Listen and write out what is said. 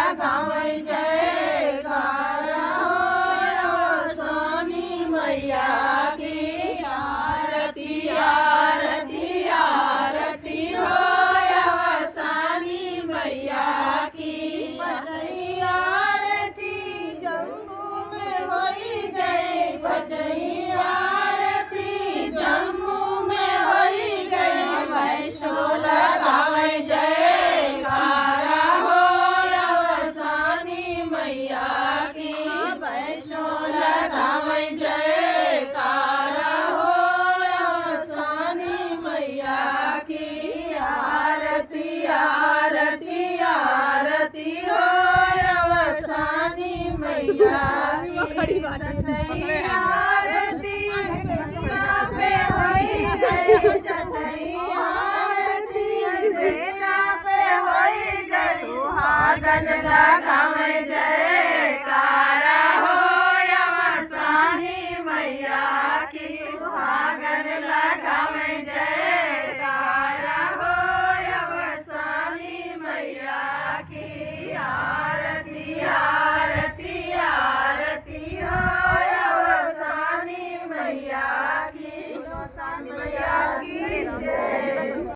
लगावै जयकारा हो सोनी मैया की आरती आरती आरती हो अवसानी मैया की बजई आरती जम्मू में होई गई बजई आरती जम्मू में होई गई वैष्णो लगावै जयकारा हो अवसानी मैया की वैष्णो लगावै जयकारा हो अवसानी मैया की आरती आरती आरती हो अवसानी मैया की सतई आरती बेला पे होई गई सतई आरती बेला पे होई गई सुहागन लगावै जय